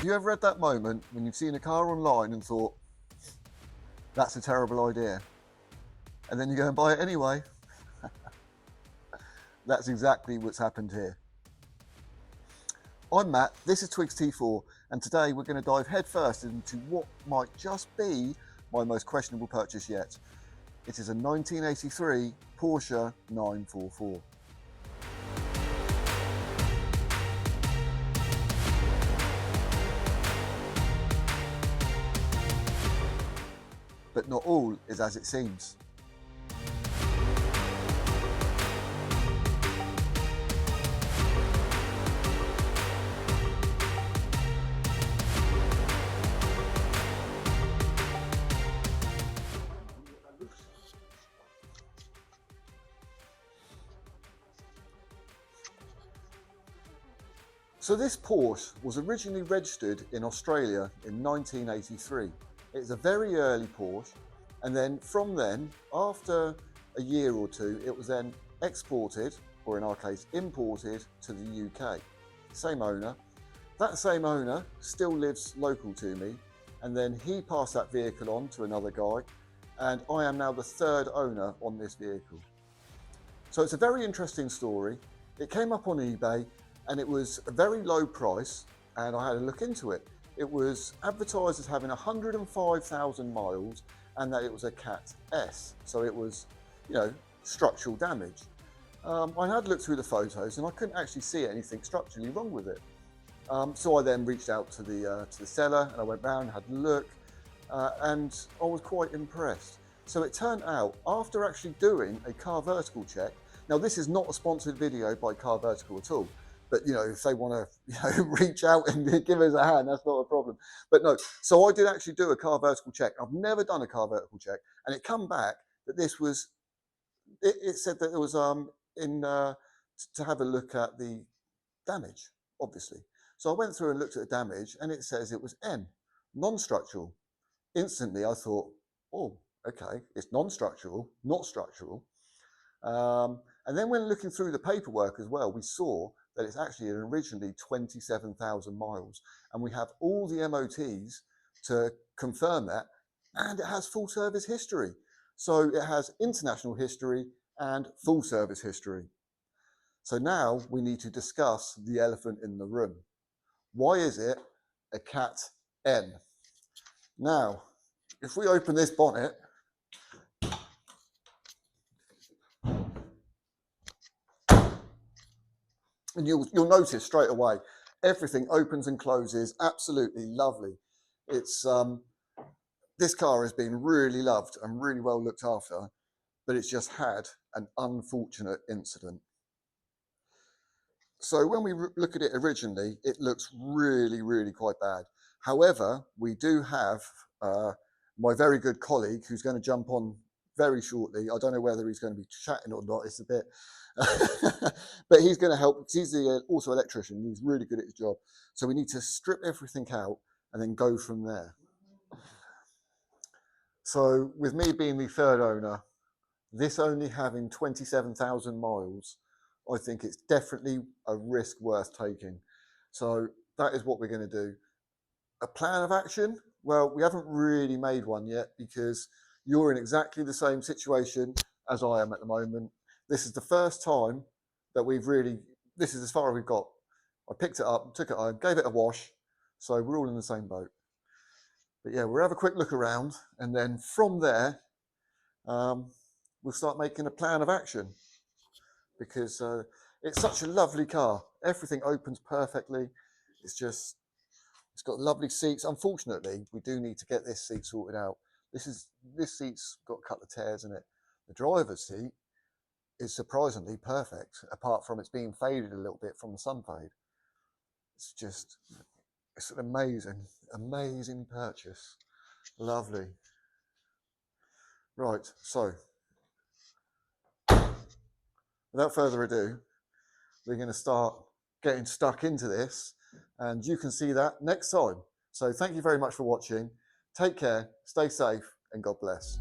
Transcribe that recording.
Have you ever had that moment when you've seen a car online and thought, that's a terrible idea, and then you go and buy it anyway? That's exactly what's happened here. I'm Matt, this is Twiggs T4, and today we're going to dive headfirst into what might just be my most questionable purchase yet. It is a 1983 Porsche 944. But not all is as it seems. So this Porsche was originally registered in Australia in 1983. It's a very early Porsche, and then from then, after a year or two, it was then exported, or in our case imported, to the UK. Same owner. That same owner still lives local to me, and then he passed that vehicle on to another guy, and I am now the third owner on this vehicle. So it's a very interesting story. It came up on eBay, and it was a very low price, and I had a look into it. It was advertised as having 105,000 miles and that it was a Cat S, so it was, structural damage. I had looked through the photos and I couldn't actually see anything structurally wrong with it. So I then reached out to the seller, and I went round, had a look, and I was quite impressed. So it turned out, after actually doing a car vertical check, now this is not a sponsored video by Car Vertical at all, but if they want to reach out and give us a hand, that's not a problem. But no, so I did actually do a car vertical check. I've never done a car vertical check, and it come back that this was, it said that it was to have a look at the damage, obviously. So I went through and looked at the damage, and it says it was N, non-structural. Instantly I thought, oh, okay, it's non-structural, not structural. And then when looking through the paperwork as well, we saw that it's actually originally 27,000 miles, and we have all the MOTs to confirm that, and it has full service history. So it has international history and full service history. So now we need to discuss the elephant in the room. Why is it a Cat N? Now, if we open this bonnet, and you'll notice straight away, everything opens and closes absolutely lovely. It's this car has been really loved and really well looked after, but it's just had an unfortunate incident. So when we look at it originally, it looks really, really quite bad. However, we do have my very good colleague who's going to jump on very shortly. I don't know whether he's going to be chatting or not. It's a bit, but he's going to help because he's the auto electrician. He's really good at his job. So we need to strip everything out and then go from there. So with me being the third owner, this only having 27,000 miles, I think it's definitely a risk worth taking. So that is what we're going to do. A plan of action? Well, we haven't really made one yet because you're in exactly the same situation as I am at the moment. This is the first time that this is as far as we've got. I picked it up, took it home, gave it a wash. So we're all in the same boat. But yeah, we'll have a quick look around, and then from there, we'll start making a plan of action, because it's such a lovely car. Everything opens perfectly. It's got lovely seats. Unfortunately, we do need to get this seat sorted out. This seat's got a couple of tears in it. The driver's seat is surprisingly perfect, apart from it's being faded a little bit from the sun fade. It's an amazing purchase. Lovely. Right, so without further ado, we're going to start getting stuck into this, and you can see that next time. So thank you very much for watching. Take care, stay safe, and God bless.